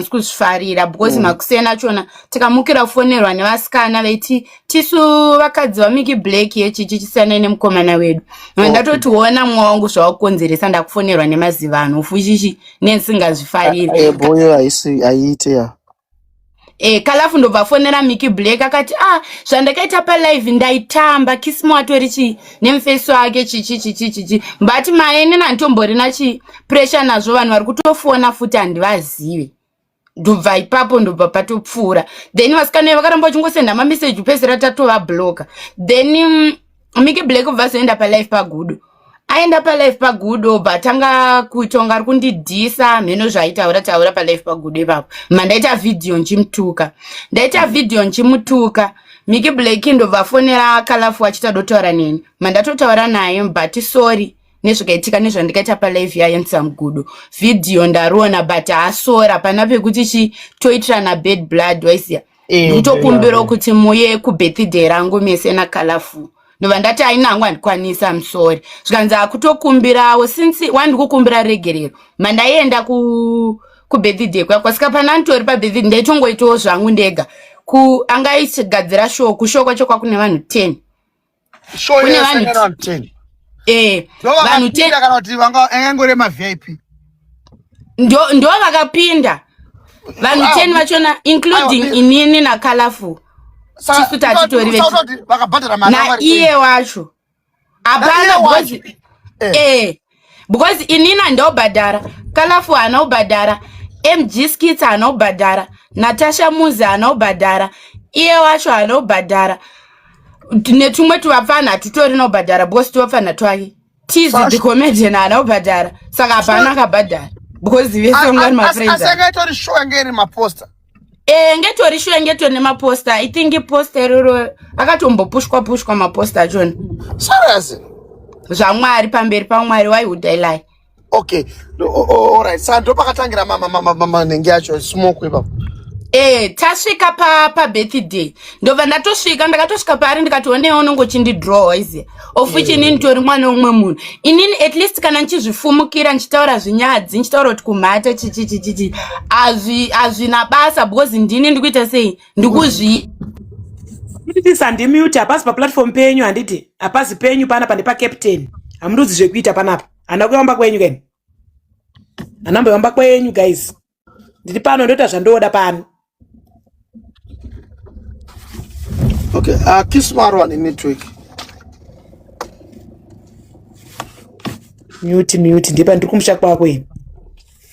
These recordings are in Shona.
kuzvifarira because makusena achona tikamukira kufonerwa nevasikana veiti tisu vakadzi vaMickey Black yechichi chisiyana nemukomana wedu. Ndatotiona mwa wangu zvakukonzeresa ndakufonerwa nemazivano ufuchichi nesingazvifarira. Boyo aiite ya. Kalafu ndobva fonera Mickey Black akati zvandakaita palive ndaitamba Kismo atorichi nemufeso wake chichi but maene nantomborina chi pressure nazvo vanhu vari kutofona futi handivazive. Ndobva ipapo ndobva patopfuura then vasikana vakaramba vachingosenda mamessage upezera tatova blocker then Mickey Black ubva zoenda palive pagudo aenda palive pagudo but anga kuitonga ari kundidhisa mheno zvaitaura palive pagudo ipapo mandaita video nchimutuka Mickey Black ndobva fonera Kalafu achita dotaura neni mandatotaura naye but sorry nezvikaitika nezvandikaita palive yayensa mugudo video ndariona but asora pana pekuti chitoitirana bad blood waisiya ndikutokumbira kuti muye kubirthday rangu mese naKalafu ndobva ndati ainangu handikwanisa amsori zvikanzi akutokumbirawo since wandikukumbira regerero mandaenda kubirthday kwasika pana nditori pabirthday ndaitongoitawo zvangu ndega angaichigadzira show kushow kwacho kwakune vanhu 10 kune vanhu 10 vanhu 10 kana kuti vanga engangore ma VIP ndo vakapinda vanhu 10 vachona including inini naKalafu tisu tatitori vakabhadhara mari na iye wacho apana because inina ndobhadhara Kalafu anaobhadhara MG Skits anaobhadhara Natasha Muzi anaobhadhara iye wacho anaobhadhara netumwe tuvapfana hatutori nobhadhara because tuvapfana twake Tizi the comedian anaobhadhara saka hapana akabhadhara because vese ungani mafriends asengatori show ngeni maposter ngetori show ngetori nemaposter I think poster roro akatombopushwa maposter achona serious zvamwari pamberi pamwari why would I lie. Okay, all right. Sando pakatangira mama nenge yacho smoke ipapo. Tasvika pa birthday. Ndobva ndakatosvika pari ndikatoona unongochindi-draw izi. Of which inini tori mwana umwe munhu. Inini at least kana nchizvifumukira nchitaura zvinyadzi, nchitaura kuti kumhata chichi. Azvina basa because ndini ndikuita sei? Ndikuzvi Nditi sandimute apasi pa platform penyu handiti. Apasi penyu pana pane pa captain. Amudzi zvekuita panapa. Anakuamba kwenyu keni. Anamboyamba kwenyu guys. Nditi pano ndoita zvandoda pano. Okay, Kismaro ni network. Mute ndipa ndikumusha kwako ini.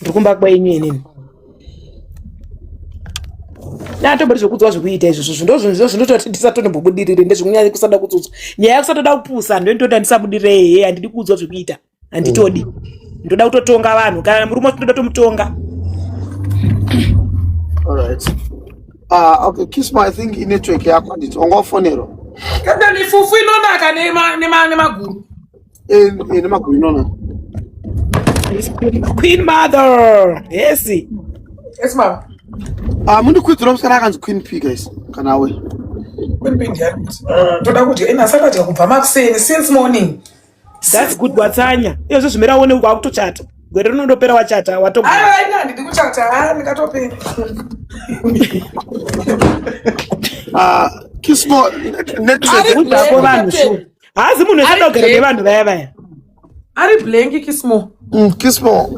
Ndikumba kwenyu inini. Natobari zvokudzwa zvekuita izvo ndozvindoti ndisatonombobudirire ndezvekunyanya kusada kudzodzwa. Nyaya kusatoda kupusa ndondoda ndisabudirire handidi kudzwa zvekuita. Handitodi. Ndoda kutotonga vanhu kana murume tinoda tomutonga. All right. Okay, Kisma, I think network yako nditi ongofonero. Kada ni fufu inonaka nemaguru. Nemaguru inona. Queen mother. Yes. Yes ma'am. Mundu kwitira msana akanzi Queen P guys. Kana we. Queen P ndiyani. Toda kuti ina sakati kubva makuseni since morning. That's good watsanya. Iyo zvimira one uko akutochata. Gore rinondopera wachata watoga. Ina ndidi kuchata ndikatopera. Kismo network ndako vanhu sho. Hazi munhu esada kugara nevanhu vaya. Ari blank Kismo. Kismo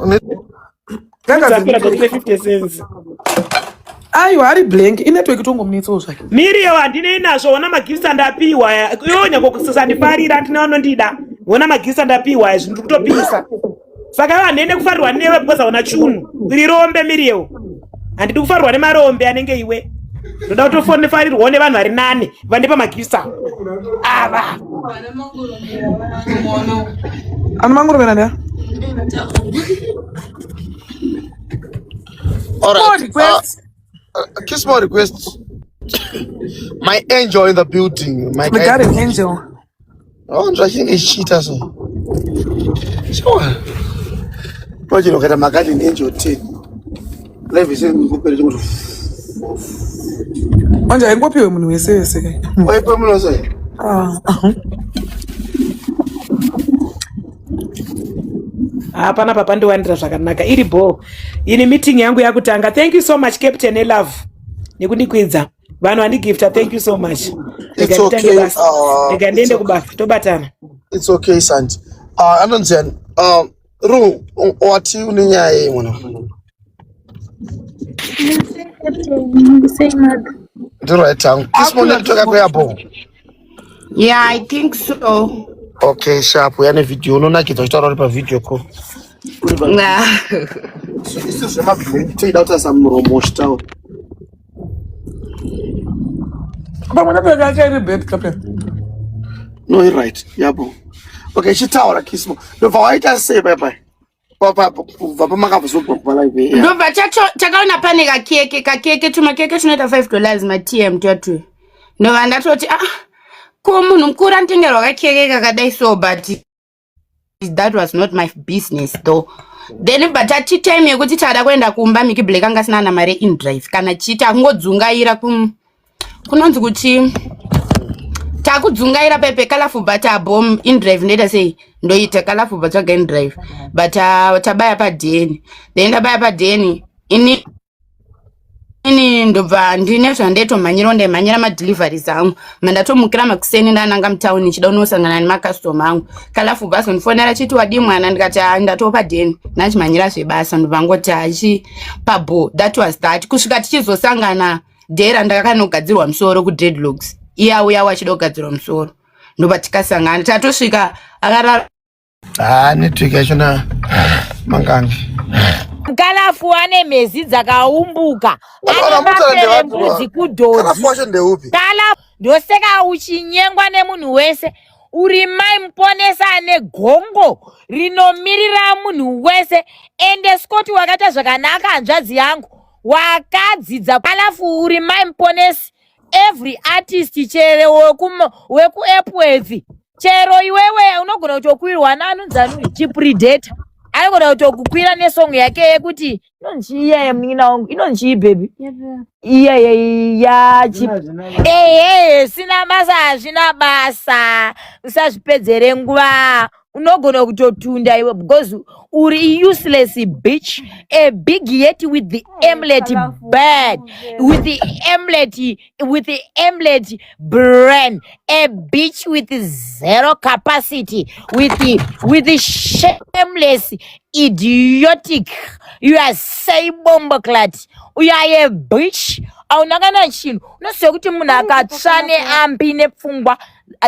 Kanga zvipira kuti 50 cents. Aiwa ari blank inetwork tongomunitsawo zvake. Miriyo handine nazvo ona magifts andapiwa yonya kokusandifarira ndina unondida. Ona magifts andapiwa zvindiri kutopisa. Saka vanhene kufarirwa newe because una chunu. Rirombe Miriyo. Handidi kufarirwa nemarombe anenge iwe. Ndoda kutofarirwa nevanhu vari nane vandipa magifts ava. Ana mangurumena ndia? All right. Kismo request. My angel in the building. My guardian angel. Oh, I think it's cheater so. Sure. Imagine ukata my guardian angel 10. Life is in kupere chikutu. Manje ayingopiwe munhu wese kai. Wayipe munhu wese. Hapana papa ndiwandira zvakanaka iri ball ini meeting yangu yakutanga. Thank you so much Captain Elove nekundikwidza vanhu vandigifta. Thank you so much. It's okay. Rega ndiende kubafa tobatana. It's okay Santi. Anonzeni Ru wati une nyaya mwana. Ndiro right tangu. Kismona kutoka kwa hapo. Yeah, I think so. Okay, sharp. Yana video unaona kitu kitaro pa video ko. Nah. Isso chama take out some muromosh tao. Vamos na pegar aquele bebê, Captain. No, you're right. Yabo. Okay, she tower kismo. No, why just say bye bye. Papa maka vusupo kwa live. Ndo chakaona pane kakeke tumakeke tunoita $5 ma TM twatu. Ndo vandatoti ko munhu mukuru antengerwa kakeke kakadai so, but that was not my business though. Then but ati time yekuti tada kuenda kumba Miki Black anga sina na mare in drive kana chita kungodzungaira kunonzi kuti takudzungaira pepe kalafu bata bomb in drive ndeta sei ndoita kalafu bata in drive but tabaya pa deni then tabaya pa deni ini ndobva ndine zvandeto manyira ma deliveries angu mandatomukira makuseni ndananga mtown nichida unosangana ne customer angu kalafu basi ndifonera chiti wadi mwana ndikati ndatopa deni nachimanyira zvebasa ndovangoti achi pabo. That was that. Kusvika tichizosangana dera ndakakanogadzirwa musoro ku dreadlocks iya uya wachida kugadzirwa musoro ndobva tikasangana tatosvika akarara network yachona mangangi. Kalafu ane mezi dzakaumbuka anopapere mbudzi kudhodzi. Kalafu wacho ndeupi? Kalafu ndoseka uchinyengwa nemunhu wese uri mai muponesa ane gongo rinomirira munhu wese ende Scott wakaita zvakanaka hanzvadzi yangu wakadzidza. Kalafu uri mai muponesi every artist chero weku Epworth chero iwewe unogona kutokwirwa nanunzanu chipredator anogona kutokukwira nesong yake yekuti inonjiye mnina wangu inonjiye baby ya sina basa hazvina basa usazvipedzere nguva unogona kutotunda iwe because uri useless bitch, a big yeti with the amulet bad, with the amulet brain, a bitch with zero capacity, with the shameless idiotic. You are say bomboclat. You are a bitch. Aunagana chino unosiya kuti munhu akatsvane ambi nepfungwa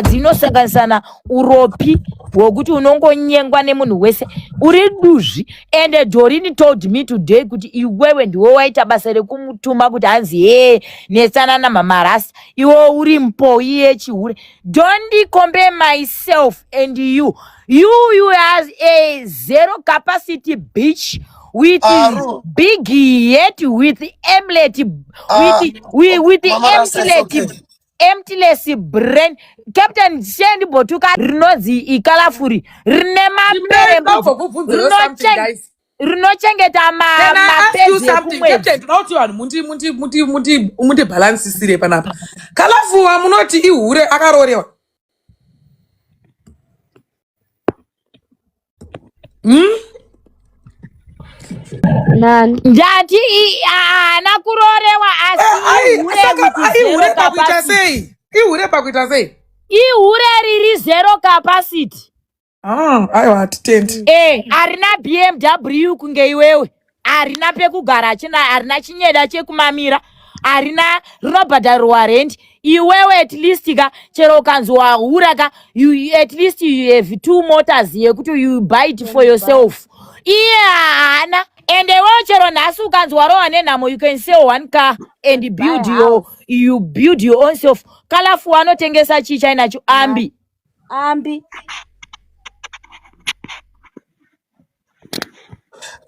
dzinosanganisana uropi hwokuti unongonyengwa nemunhu wese uri duzvi. And Dorini told me today kuti iwewe ndiwe waita basa rekumutuma kuti hanzi netsanana mamarasi iwe uri mpoyi yechihure. Don't compare myself and you has a zero capacity bitch with big head, with amulet, with the emptiness brain. Captain Shendi Botuka rinozi ikalafuri rine mapere rinochengeta mapezi ekumwedzi. Captain, tinoti vanhu mundi balance sire panapa. Kalafuwa munoti ihure akarorewa. Ndati ana kurorewa asi ihure pakuita sei? Ihure riri zero capacity. Aiwa atitendi. Arina BMW kunge iwewe. Arina pekugara arina chinyeda chekumamira. Arina rinobhadharwa rent. Iwewe at least chero kanzwa huraka, you at least you have 2 motors yekuti you buy it for yourself. Ana and chero nhasi ukanzwa rowa nenhamo you can sell 1 car and build your own self. Kalafu anotengesa chicha inacho ambi.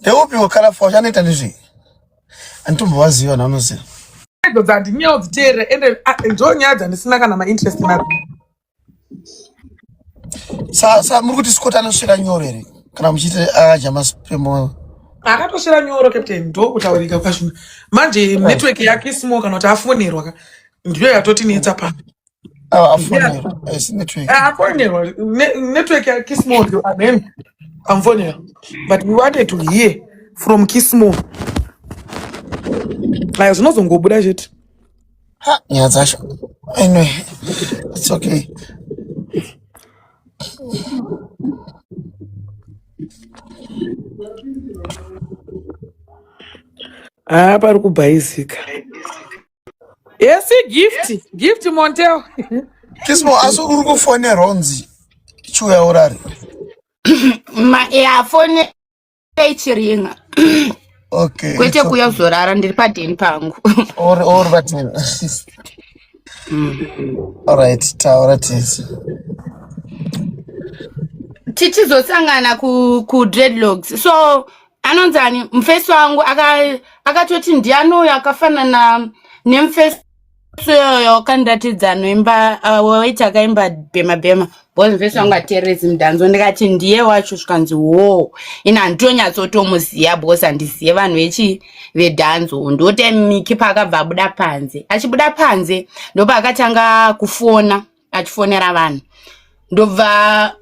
Ndeupi wakalafu wachanoita ndizvi? Anditombovaziva naanoziva. Dzandi nyaya dziteerera ende ndo nyaya dzandisina kana mainterest nadzo. Sa muri kuti Scott anosvika nyoro here kana muchiti ajama spemo? Akatosvira nyoro Captain, ndo kutaurika kwazvino. Manje network yake small kana kuti afonerwa ndiyo yatotinetsa pano. Afonerwa network. Afonerwa network yake small amen. Amfonerwa. But we wanted to hear from Kismo. Aya zvinozongobuda chete. Ha, nyaya dzacho. Anyway, it's okay. Pari kubhaizika. Yes, gift Montel. Kismo asi uri kufonera unzi chiuya urari. Fone ichiringa. Okay. Kwete kuya kuzorara ndiri padeni pangu. Or batini. Alright, taura tisi. Tichizosangana ku dreadlocks. So anonzani mfeso wangu akatoti ndianouya akafanana nemfeso yokandiratidza noimba waita akaimba bhema bhozi mfeso wangu aterezi mudanzo ndikati ndiye wacho zvikanzi ina handonyatsotomuziya bhozi handiziye vanhu vedhanzo ndote miki paakabva abuda panze achibuda panze ndopaakatanga kufona achifonera vanhu ndobva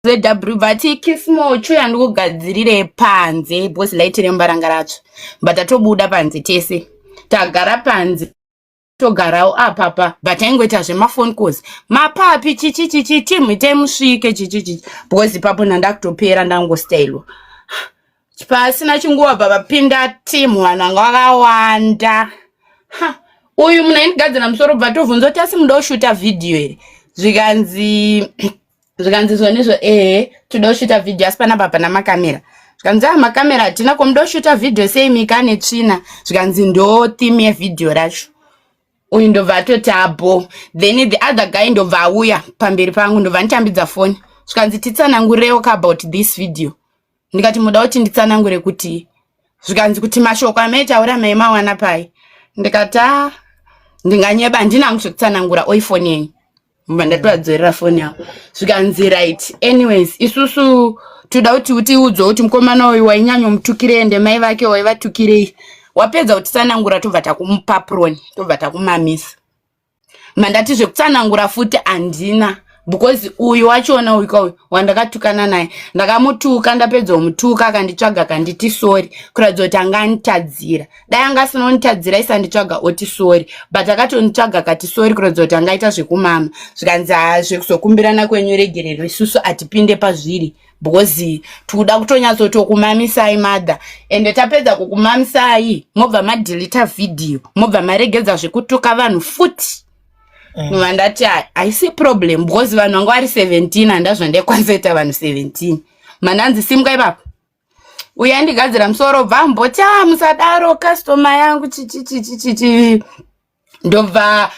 ZW vati Kismo chuya ndikugadzirire panze bhosi laiti rembaranga racho but atobuda panze tese tagara panze togarawo apapa but aingoita zvemafone calls mapapi chichichichi timhite musvike chichichichi bhosi papo ndandakutopera ndangostailwa pasina chinguva vapinda timu vanhu vanga vakawanda uyu munhu aindigadzira musoro bva tovhunza kuti asi muda kushuta vhidhiyo here zvikanzi zvonizvo toda kushuta vhidhiyo asi panapa pana makamera zvikanzi makamera hatina komuda kushuta vhidhiyo sei mika netsvina zvikanzi ndo theme yevhidhiyo racho uyu ndobva atoti abo then the other guy ndobva auya pamberi pangu ndobva nditambidza foni zvikanzi titsanangurewo about this video ndikati muda kuti nditsanangure kuti zvikanzi kuti mashoko amaitaura maimawana pai ndikati ndinganyeba ndinangu zvekutsanangura oifoni yenyu mba ndatowadzorera foni yako zvikanzi right anyways isusu toda kuti utiudze kuti mukomana uyu wainyanyomutukire ende mai vake waivatukirei wapedza kutsanangura tobva takumupa proni tobva takumamisa mandati zvekutsanangura futi handina because uyu wachona uyu kauyu wandakatukana naye ndakamutuka ndapedza kumutuka akanditsvaga akanditi sori kuratidza kuti anga anditadzira dai anga asina kunditadzira isanditsvaga oti sori but akatonditsvaga akati sori kuratidza kuti angaita zvekumama zvikanzi zvekuzokumbirana kwenyu regerero isusu atipinde pazviri because tikuda kutonyatsotokumamisai madha ende tapedza kukumamisai mobva madhilita vhidhiyo mobva maregedza zvekutuka vanhu futi vandati haisi problem because vanhu vanga vari 17 handazvandekwanisa vanhu 17 mandanzi simuka ipapo uya ndigadzira musoro bva mboti musadaro customer yangu chichichichichi ndobva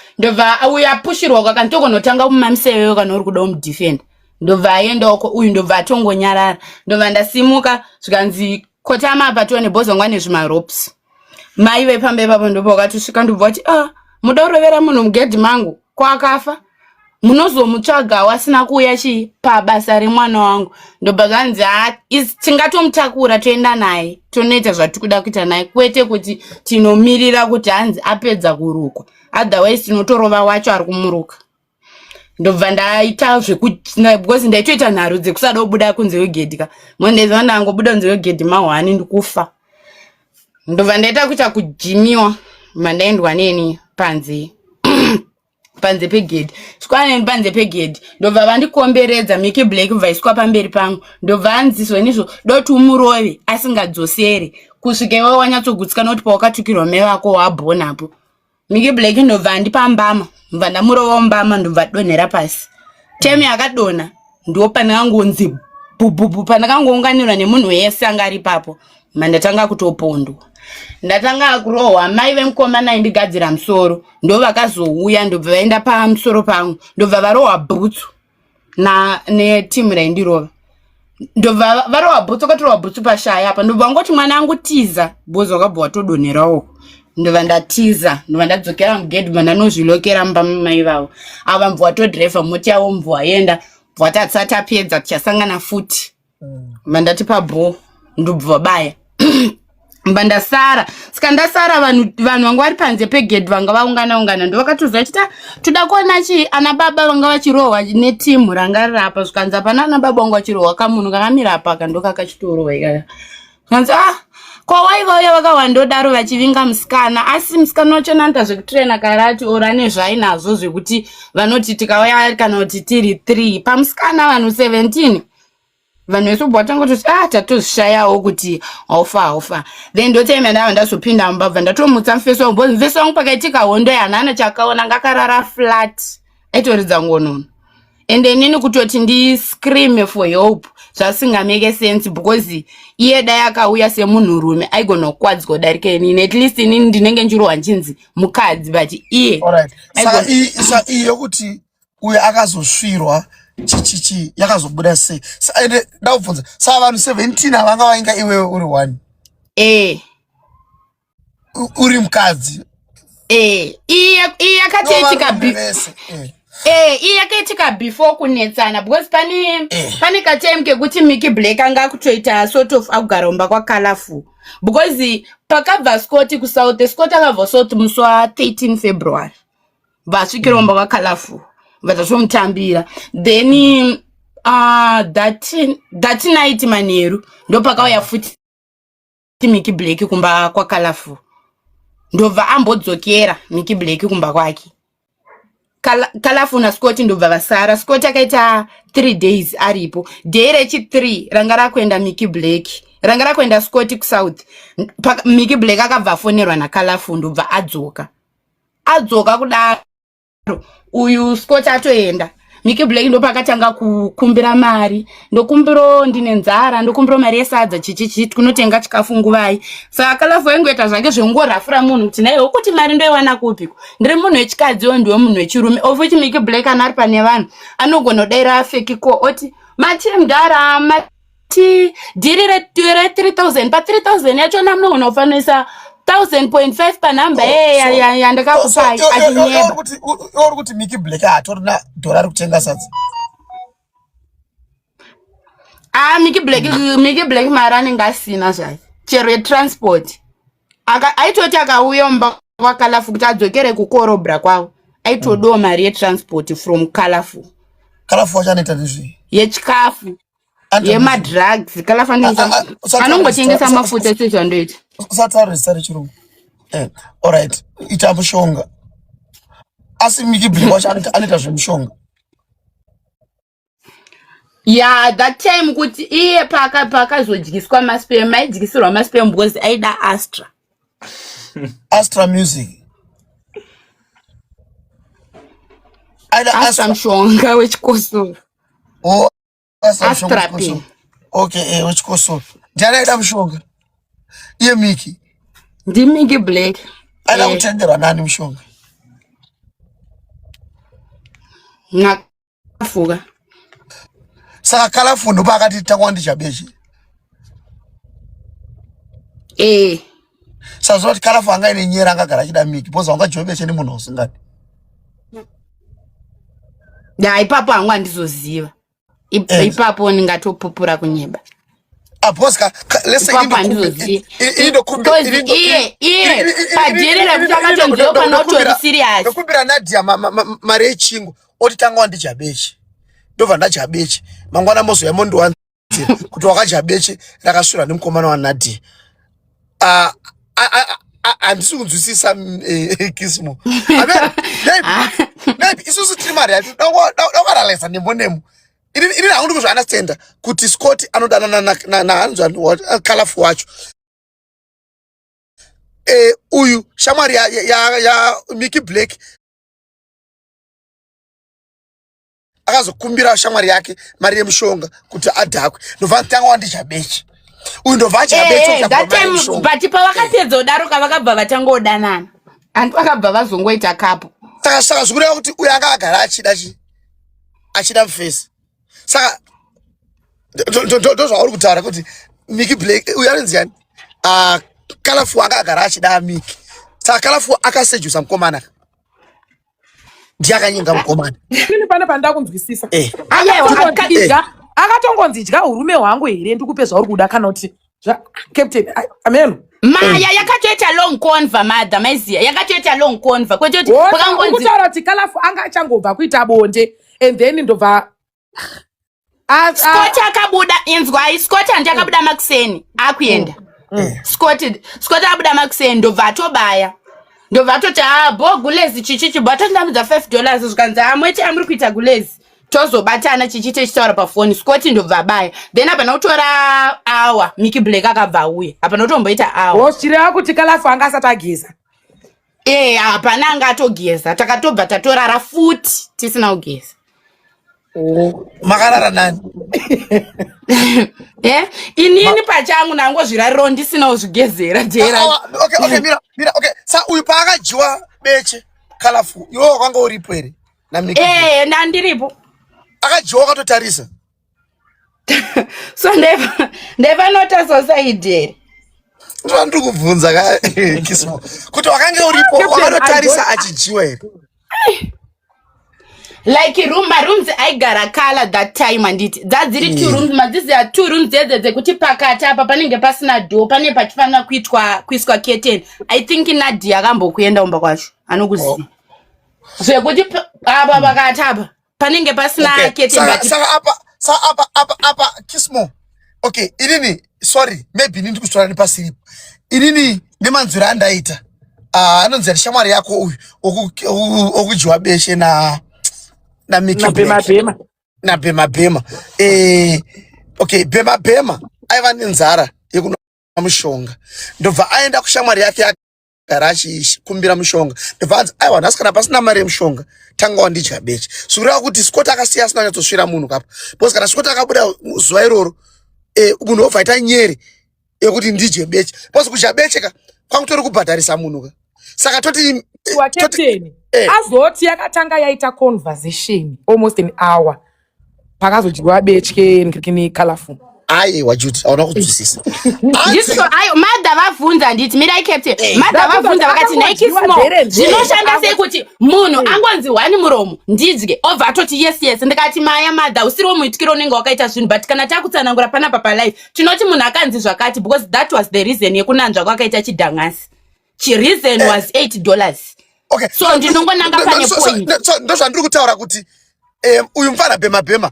uya pushirwa kwakantokonotanga kumamiseyo kana uri kuda kumudefenda ndobva aendako uyu ndobva atongonyarara ndobva ndasimuka zvikanzi kotama apa tione bhozi wanga nezvimaropes mai vepamba ipapo ndopa wakatosvika ndobva kuti muda kurovera munhu mugedhi mangu kwakafa munozomutsvaga wasina kuuya pabasa remwana wangu ndobva zvanzi tingatomutakura toenda naye tonoita zvatikuda kuita naye kwete kuti tinomirira kuti hanzi apedza kurukwa otherwise tinotorova wacho ari kumuruka ndobva ndaita because ndaitoita nharo dzekusada kubuda kunze yogedhika mondezva ndangobuda kunze yogedhi mahwani ndikufa ndobva ndaita kuita kujimiwa mandaendwa neni panze panze pegedhi swaneni panze pegedhi ndobva vandikomberedza Mickey Black vaiswa pamberi pangu ndobva anziswa nizvo doti umurove asingadzoseri kusvikewo wanyatsogutsikana kuti pawakatukirwa mai vako wabhonapo Mickey Black ndobva andipambama mbva ndamurova mbama ndobva donhera pasi temi yakadonha ndo pandakangonzi bhubhubhu pandakangounganirwa nemunhu wese anga ari papo mandatanga kutopondwa ndatanga kurohwa mai vemukomana indigadzira musoro ndo vakazouya ndobva vaenda pamusoro pangu ndobva varohwa bhutsu netimu raindirova ndobva varohwa bhutsu akatorwa bhutsu pashaya apa ndobva ngoti mwana angu tiza bhozi wakabva watodonherawo ndobva ndatiza ndobva ndadzokera mugedhi mandanozvilokera mumba mai vavo ava mbva watodhirevha moti yavo mbva waenda bvatatapedza tichasangana futi mandati pabho ndobva wabaya mba ndasara saka ndasara vanhu vanga vari panze pegedhi vanga vaungana ndo vakatoziva chiti toda kuona ana baba vanga vachirohwa netimu ranga rirapa zvikanzi apana ana baba vanga vachirohwa kamunhu kakamira apa kando kakachitorohwa ikaka Hanzi kwawaivauya vakawandodaro vachivinga musikana, asi musikana wacho nanta zvekutraina karati orane zvainazvo zvekuti vanoti tikauya kana kuti tiri 3 pamusikana vanhu 17 vanhu vese bwatangoti tatozvishayawo kuti haufa then ndotaima ndava ndazopinda mubva ndatomutsa mufeso wangu bhozi mufeso wangu pakaitika hondo yanhana chakaona ngakarara flat aitoridza ngonono ende inini kutoti ndiscreame for help zvasingameke sense because iye dai akauya semunhurume aigona kukwadzwa kudarika inini at least inini ndinenge ndirohwa nchinzi mukadzi but iye saka iyi yokuti uyo akazosvirwa chichichi yakazobuda sei ende ndakubvunza saka vanhu 17 havanga vainga iwewe uri 1 uri mukadzi iye yakaitika before kunetsana because pane katime kekuti Mickey Black anga kutoita sort of akugara umba kwaColorful because pakabva Scott kuSouth Scott akabva South musi wa13 February vasvikira umba kwaColorful vatazomutambira then that night manheru ndopakauya futi Mickey Black kumba kwaColorful ndobva ambodzokera Mickey Black kumba kwake Colorful na Scott ndobva vasara. Scott akaita 3 days aripo. Day rechi3 ranga rakwenda Mickey Black. Ranga rakwenda Scott kuSouth. Mickey Black akabva fonerwa na Colorful ndobva adzoka. Adzoka kudaro. Uyu Scott atoenda. Mickey Black ndopakatanga kukumbira mari. Ndokumbiro ndine nzara, ndokumbiro mari yesadza chichichi kunotenga chikafu nguvai. Saka Colorful yangoita zvake zvongorafura munhu kuti naye ukuti mari ndoiwana kupiko. Ndiri munhu wechikadzi ndiwe munhu wechirume. Ofuti Mickey Black anari pane vanhu anogona kudaira fake call oti mati mdara mati diri re 3000 pa 3000 yacho namunogona kufanisa 1000.5 panamba yandakakupai atinyeba uri kuti Mickey Black hatorina dollar kutenga sadza Mickey Black mari anenge asina zvake chero yetransport aitoti akauya mumba kwaColorful kuti adzokere kukorobra kwavo aitodawo mari yetransport from Colorful wacho anoita nezvii yechikafu yemadrugs Colorful anongotengesa mafuta sezvandoita usataurisa rechirungu alright ita mushonga asi Mickey Black wacho anoita zvemushonga that time kuti iye pakazodyiswa maspem aidyisirwa maspem because aida Astra Music Astra mshonga wechikosoro Astra P okay wechikosoro ndiani aida mushonga iye Mickey ndi Mickey Black aida kutenderwa nani mushonga nakafuka saka Colorful ndopa akati takwa ndichabechi saka kuti Colorful anga ine nyera angagara achida Mickey poza ungajobeche nemunhu usingadi ipapo hangu handizoziva ipapo ndingatopupura kunyeba Aposka let's say iye padhiri rekuti akatonzoka notori serious ndokumbira Nadia mari yechingu oti tanga wandichabechi ndobva ndachabechi mangwana mozo yamondowanzira kuti wakachabechi rakasvira nemukomana waNadia handisi kunzwisisa Kismo maybe isusu tiri mari yacho dakaralesa nemo ini hangu ndikuzvaunderstanda kuti Scott anodanana nahanzvani Colorful wacho uyu shamwari ya Mickey Black akazokumbira shamwari yake mari yemushonga kuti adhakwe ndobva tanga wandichabechi uyu ndobva achabechi but pavakapedza kudaroka vakabva vatangodanana hanti vakabva vazongoita kapo saka zvikureva kuti uyu anga agara achida mufesi saka ndozvauri kutaura kuti Mickey Black uyu anonziani Colorful anga agara achida Mickey saka Colorful akasejusa mukomana ndiakanyinga mukomana ini pana pandakunzwisisa akatongonzi dya urume hwangu here ndikupe zvauri kuda kana kuti captain amen maya yakatoita long conva madha maiziya yakatoita long conva kwetoti pakangokutaura kuti Colorful anga achangobva kuita bonde and then ndobva Scott akabuda inzwai Scott andakabuda makuseni akuenda Scott akabuda makuseni ndobva atobaya ndobva atoti bo gulezi chichichi bata ndamudza $5 zvikanzi amwete amuri kuita gulezi tozobatana chichite chitaura pafoni Scott ndobva abaya then apana kutora hour Mickey Black akabva auya apana kutomboita hour chireva kuti Kalafu anga asati ageza hapana anga atogeza takatobva tatorara futi tisina kugeza makarara nani inini pachangu nangozvirariro ndisina kuzvigezera jera okay mira okay sa uyu paakajiwa beche Kalafu iwe wakanga uripo here ndandiripo akajiwa wakatotarisa so ndevanota society here ndiri kubvunza ka Kismo kuti wakanga uripo wakatotarisa achijiwa here like rooms aigara kala that time anditi dzadziri 2 rooms madzisi ya 2 rooms dzekuti pakati apa panenge pasina door pane pachifanira kuiswa curtain I think Nadia akambokuenda umba kwacho anokuziva zvekuti apa pakati apa panenge pasina curtain saka apa Kismo okay inini sorry maybe ndiri kustora nepasiripo inini nemanzwira andaita anonzi shamwari yako uyu okujiwa beshe na Mickey Black na Bema okay Bema aiva nenzara yekuna mushonga ndobva aenda kushamwari yake agara achikumbira mushonga ndobva anzi aiwa ndasikana pasina mari yemushonga tanga wandidya beche zvikureva kuti Scott akasiya asina kunyatsosvira munhu kapa because kana Scott akabuda zuva iroro munhu wobva aita nyere yekuti ndidye beche because kudya beche ka kwangutori kubhadharisa munhu ka saka toti captain azoti yakatanga yaita conversation almost an hour pakazodyiwa beche ni Kalafu aiwa Judy auna kunzwisisa ayo madha vabvunza nditi mirai captain madha vabvunza vakati naikismo zvinoshanda sei kuti munhu angonzi wani muromo ndidye obva atoti yes ndikati maya madha usiriwo muitikiro unenge wakaita zvinhu but kana takutsanangura panapa palife tinoti munhu akanzi zvakati because that was the reason yekunanzva kwakaita chidhangasi chireason was $8 okay so ndinongonanga pane point ndozvandiri kutaura kuti uyu mufana Bema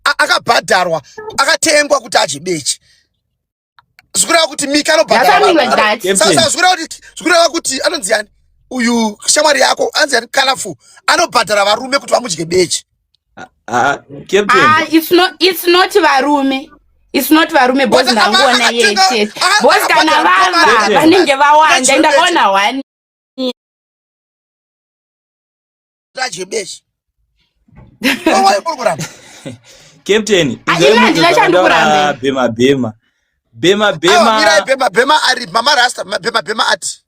akabhadharwa akatengwa kuti adye beche zvikureva kuti Mika anobhadharwa kuti anonzi yani uyu shamwari yako anzi yani Kalafu anobhadhara varume kuti vamudye beche it's not varume It's not varume boss ndangona yete boss kana vava vanenge vawanda ndakaona wani adye beche why kuramba Captain, Bema ari mama rasta Bema ati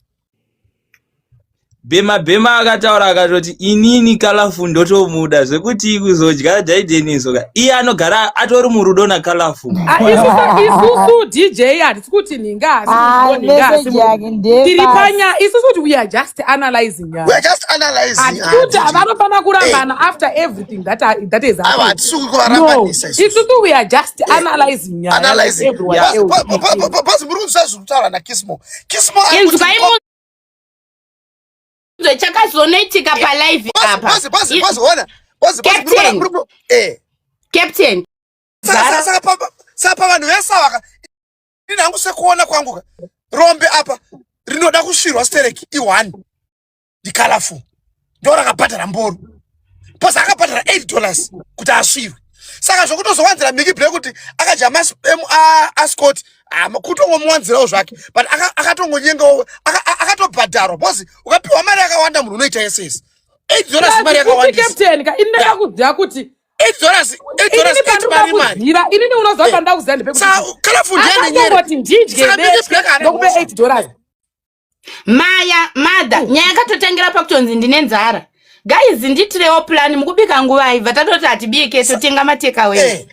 Bema akataura akatoti inini Kalafu ndotomuda zvekuti kuzodya Jaideniso ka iye anogara atori murudo naKalafu isusu DJ hatisi kuti ninga tiri panya isusu kuti we are just analyzing atuti vanofana kurambana after everything that is happening isusu we are just analyzing basi muri kuzvazvitaura naKismo chakazonoitika palive apa captain saka pavanhu vese vaka ini hangu sekuona kwangu rombe apa rinoda kusvirwa stereki i1 ndiKalafu ndo rakabhadhara mboro pasi akabhadhara $8 kuti asvirwe saka zvokutozowanzira Mickey Black kuti akajama Scott kutongomuwanzirawo zvake but akatongonyengawo akatobhadharwa because ukapiwa mari yakawanda munhu unoita SS $8 mari yakawanda captain ka ini ndakakudziva kuti $8 mari inini unoziva pandakuziva ndepekuti Kalafu ndiane nyere ndidye beche ndokupe $8 maya madha nyaya yakatotengera pakutonzi ndine nzara guys nditirewo plan mukubika nguva ibva tatoti atibike totenga matekawe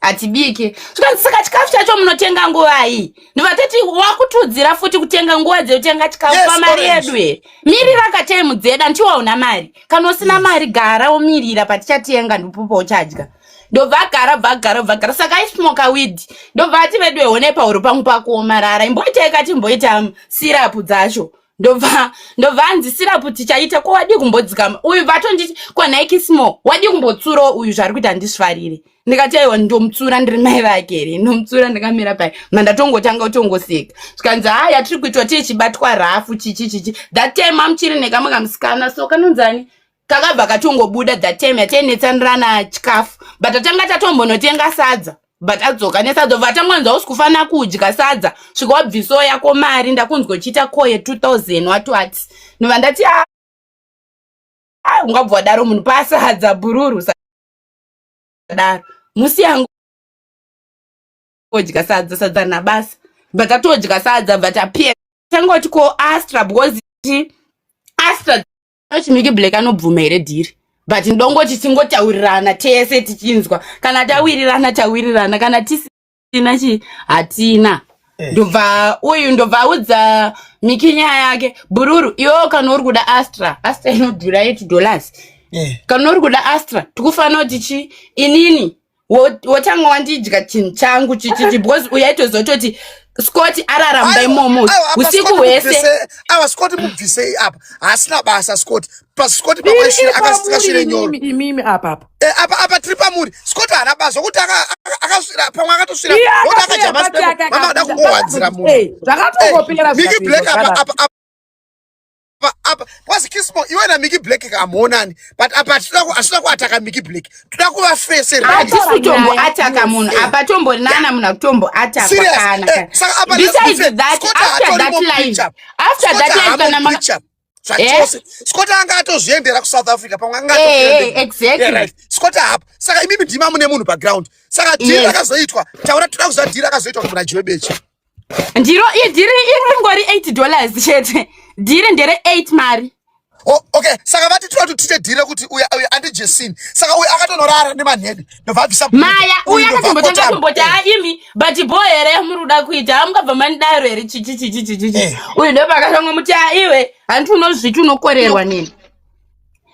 atibike saka chikafu chacho munotenga nguva iyi ndivatoti wakutudzira futi kutenga nguva dzeotenga chikafu pamari yedu mirira kataimu dzeda ndiwa una mari kana usina mari gara womirira patichatenga ndipopo uchadya ndobva agara saka aismoka weed ndobva ati vedu ehone pauro pangu pakuomarara imboita ikati imboita sirapu dzacho ndobva anzisira kuti chaita ko wadi kumbodzikama uyu vatonditi ko Nike Small wadi kumbotsuro uyu zviri kuita ndisvarire ndikati aiwa ndomutsura ndiri mai vake here ndomutsura ndikamira pai mandatongotanga kutongoseka zvikanzi haya tiri kuitwa tichibatwa rafu chichi that time amuchiri nekamwe kamusikana so kanonzani kakabva katongobuda that time yatainetsanirana chikafu but atanga tatombonotenga sadza but adzoka nesadza vatamwanza usikufana kudya sadza svika wabviso yako mari ndakunzwa uchiita koye 2000 wati nova ndati ungabva wadaro munhu pasadza bururu daro musi yangu odya sadza nabasa but atodya sadza but apia tangoti ko Astra because Astra Mickey Black anobvuma here dhiri but ndongoti tingotaurirana tese tichinzwa kana tawirirana kana tisina hatina ndobva udza Mickey nyaya yake bururu iwo kana uri kuda Astra inodhura $8 kana uri kuda Astra tikufanira kuti inini wotanga wandidya chinhu changu chichichi because uyaitozototi Scott araramba imomo usiku hwese Scott mubvise apa asina basa Scott plus Scott pakwashira akasire nyoro mimi apa tiri pamuri Scott hana basa kuti akasvira pamwe akatosvira akajama mama da kungowanzira munhu zvakatongopera Mickey Black apa was Kismo iwe na Mickey Black kamonani but apa asina kuataka Mickey Black tuda kuva face atisutombo ataka munhu apa tombo nana munhu kutombo ataka kana besides that after that live kana Scott anga atozviendera ku South Africa pamwe anga exactly Scott apa saka imimi ndima mune munhu background saka deal akazoitwa taura tuda kuza deal akazoitwa kuna Jiwebechi ndiro ingori $8 chete dhiri ndere 8 mari okay saka vati tichite dhire kuti uya andi Jesini saka uya akatonorara nemanhedi ndobvabvisa maya uya akatombotanga kumboti imi but boy here muruda kuita amukabva mandaro here chichi uyu ndo pakashanga muti iwe hanti unozviti unokorerwa nini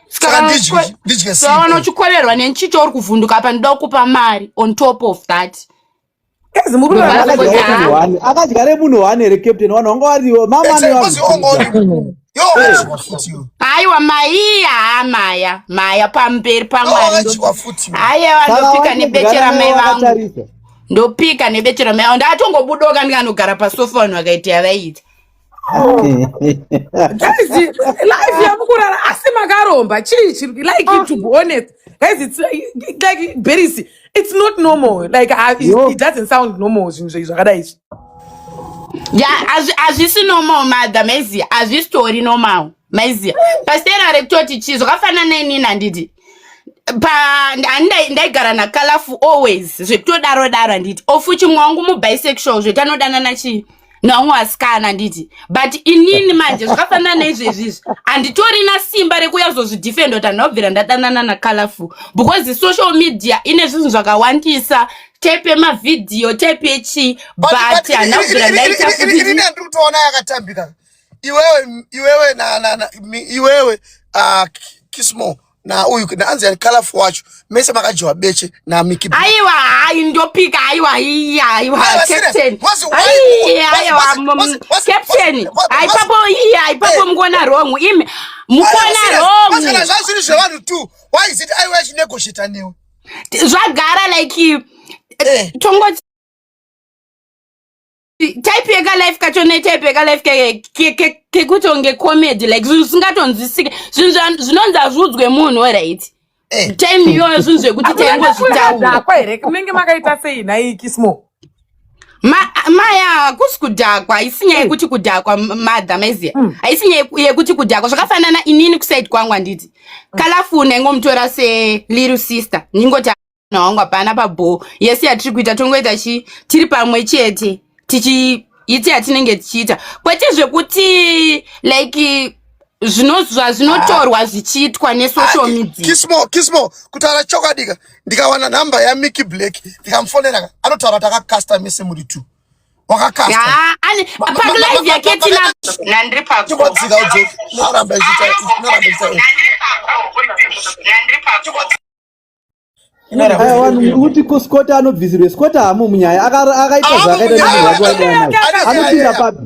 saka unochikorerwa neni chicho uri kuvhunduka apa ndoda kukupa mari on top of that akadyare munhu wane here captain vanhu vanga variwo aiwa maya pamberi pamwari haiwa ndopika nebechera mai vangu ndopika nebechera mai vangu ndatongobudoka ndikanogara pasofa vanhu vakaita yavaita guys life yamukurara asi makaromba chii like to be honest guys it's like Berisi it's not normal like it doesn't sound normal zvinhu zvakadai hazvisi normal madha maiziya hazvistori normal maiziya pasitera rekutoti chii zvakafanana nenini handiti ndaigara naColorful always zvekutodaro handiti ofuchi mwangu mubisexual zvekanodanana chii naumwe wasikana nditi but inini manje zvakafanana naizvezvizvi handitorina simba rekuyazozvidefenda kuti handinobvira ndadanana naColorful because social media ine zvinhu zvakawandisa type yemavidhiyo type yechi but handinobvira ndaita kuti ndiri kutoona yakatambika iwewe Kismo na uyu naanzi yani Colorful wacho mese makajiwa beche na Mickey Black aiwa ndopika aiwa captain captain aipapo mukona wrong imi mukona wrong pasina zvazviri zvevanhu tu why is it aiwa chinegotiate newe zvagara like tongoti type yeka life kacho ne type yeka life kekuti unge comedy like zvingatonzwisike zvinonza zvudzwe munhu right time iyoyo zvinhu zvekuti taingozvitaura kwa here kunenge makaita sei nai Kismo maya kusi kudhakwa haisi nyaya yekuti kudhakwa madha maiziya haisi nyaya yekuti kudhakwa zvakafanana inini kusaidi kwangu handiti Colorful ndaingomutora selittle sister ningoti wangu hapana pabho yese yatiri kuita tongoita tiri pamwe chete tichiiti yatinenge tichiita kwete zvekuti like zvinotorwa zvichiitwa nesocial media Kismo kutaura chokwadi ndikawana namba yaMickey Black ndikamufonera anotaura kuti akakasta mese muri 2 wakakasta palive yake tina nandiri pako kuti kuScott anobvisirwe Scott hamu munyaya akaita zvakaita anopinda papi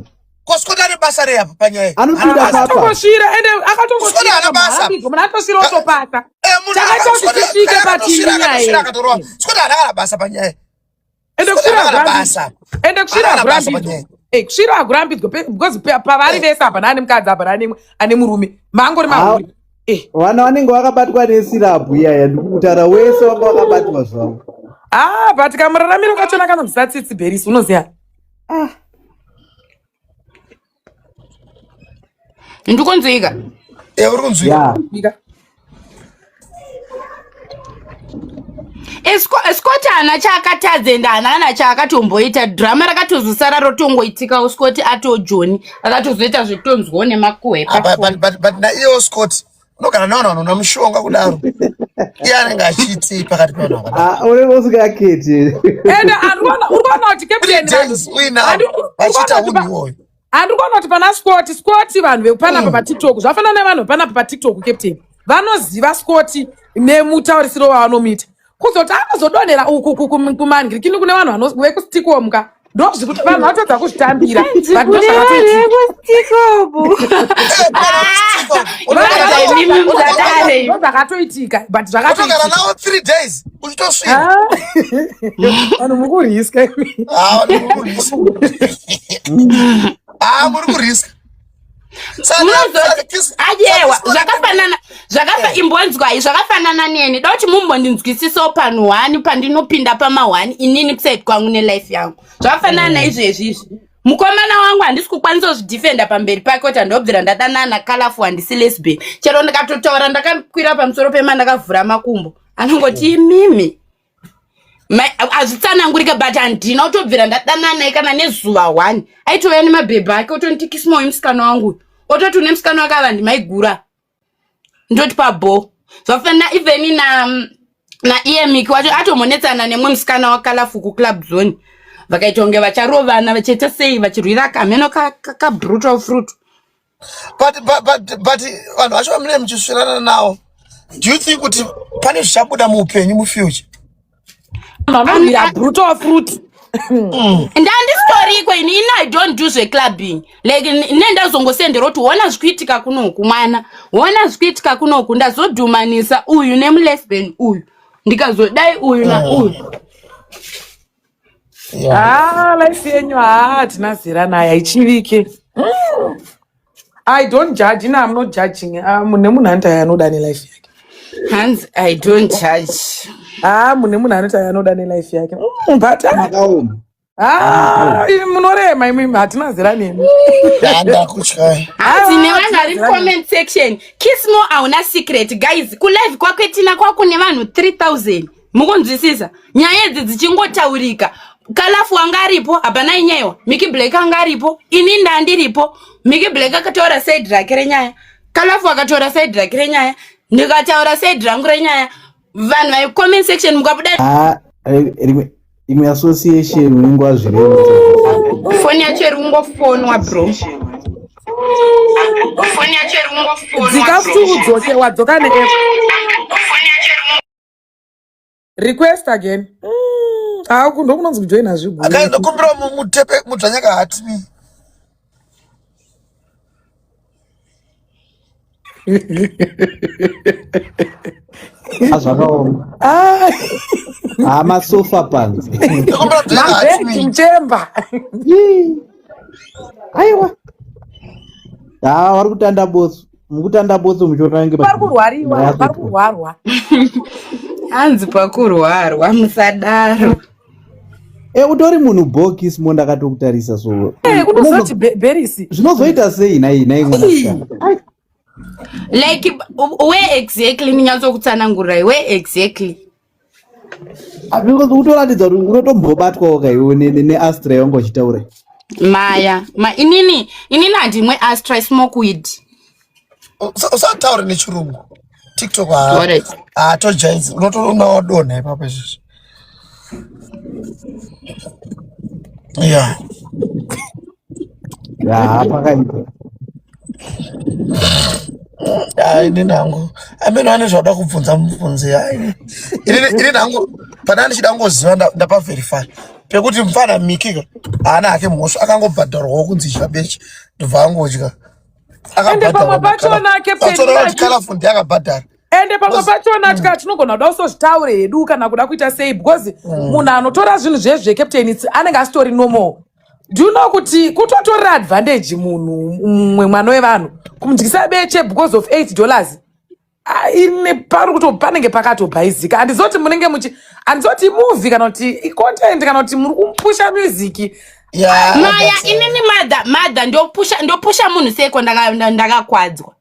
Koskota ne basa re apa panyaya. Anopinda papa. Akatoshira ende akatongosvira basa. munhu atosvira otopata. Munhu Chakatosvika patiri nyaya. Skota akana basa panyaya. Ende kusvira basa. Ende kusvira basa. Kusvira akurambidzwa because pavari vese apa nani mukadzi apa ane murume mangori mahuri. Vana vanenge vakabatwa nesirapu iyaya ndikutaura wese wanga wakabatwa zvavo. But kamuraramiro kachona kanobvisa tsitsi berisi unoziva. Ndikunzwika. Uri kunzwika. Scott hana chaakatadze ndana chaakatomboita drama rakatozosara rotongoitika Scott ato John akatozoita zvetonzwo nemakuhwe but na iyo Scott unogara navanhu vanona mushonga kudaro iye anenge achiti pakati pavanhu vakadaro uri usingaketi ende urikuona kuti captain vachita huni iwoyo andikuona kuti pana Scott vanhu vepanapa paTikTok zvafanana nevanhu vepanapa paTikTok captain vanoziva Scott nemutaurisiro wavanomuita kuzoti anozodonhera uku kumangirikini kune vanhu vekusitikomuka ndozvikuti vanhu vatodza kuzvitambira zvakatoitika but zvakatogara nawo 3 days uchitosvira vanhu mukuriska muri kuriska imbonzwai zvakafanana neni dauti mumbondinzwisisawo panhu 1 pandinopinda pama1 inini kusaidi kwangu nelife yangu zvakafanana naizvezvizvi mukomana wangu handisi kukwanisa kuzvidhifenda pamberi pake kuti handobvira ndadanana kalafu handisi lesbian chero ndikatotaura ndakakwira pamusoro pema ndakavhura makumbo anongoti imimi hazvitsanangurika but handina kutobvira ndadanana kana nezuva 1 aitouya nemabhebha ake otonditikisimoyo musikana wangu ototi une musikana wake ava ndimaigura ndoti pabho zvafanana even naEMIC wacho atomonetsana nemwe musikana wakalafu kuclub zone vakaitonge vacharovana vachiita sei vachirwira kameno kabrutal fruit but vanhu vacho vamune muchisvirana nawo do you think kuti pane zvichabuda muupenyu mufuture vanorwira brutal fruit ndandisitoriko ini I don't do zveclubbing like nendazongosendera kuti wona zvikuitika kunoku mwana wona zvikuitika kunoku ndazodhumanisa uyu nemulesbian uyu ndikazodai uyu nauyu life yenyu hatina zera naye haichivike I don't judge I'm not judging mune munhu anoita anoda nelife yake Hans I don't judge mune munhu anoita anoda nelife yake but munorema imi hatina zera nemi hanzi nevanhu vari comment section kismo hauna secret guys kulive kwakwetina kwakune vanhu 3000 mukunzwisisa nyaya idzi dzichingotaurika kalafu anga aripo hapana inyaiwa Mickey Black anga aripo ini ndandiripo Mickey Black akataura side rake renyaya kalafu akataura side rake renyaya ndikataura side rangu renyaya vanhu vai comment section mukabuda imwe association unenge wazvirema foni yacho iri kungofonwa bro dzikafuti udzoke wadzoka neapp request again ndokunonzi kujoina zviguakakumbira mutepe mudzvanyaka hatimi zvakaoma masofa panzi mchemba aiwa vari kutanda botso mukutanda botso muchiotange parikurwarwa hanzi pakurwarwa musadaro utori munhu bhokisi mo ndakatokutarisa so kunozoti berisi zvinozoita sei nai mwana like where exactly ninyatsokutsanangurai where exactly because utoratidza kuti unotombobatwawo kaiwo neastra yangu achitaura maya inini handimwe astra smoke weed usataure nechirungu TikTok hatojaizi unotonawadonha ipapo izvizvi pakaipa Ini nangu amene ane zvada kubvunza mubvunzi ini nangu pana ndichida ngoziva ndapa verify pekuti mfana mikika ana ake mhosva akangobhadharwawo kunzi chabechi ndobva angodya ende pamwe pachona captain kalafundi akabhadhara ende pamwe pachona tika tinogona kuda kusozvitaure hedu kana kuda kuita sei because munhu anotora zvinhu zvezve captain anenge asitori normal. Do you know kuti kutotora advantage munhu mumwe mwana wevanhu kumudyisa beche because of $8 ine pari kuti panenge pakatobhaizika andizoti munenge andizoti movie kana kuti content kana kuti muri kumpusha music maya inini madha ndopusha munhu seko ndakakwadzwa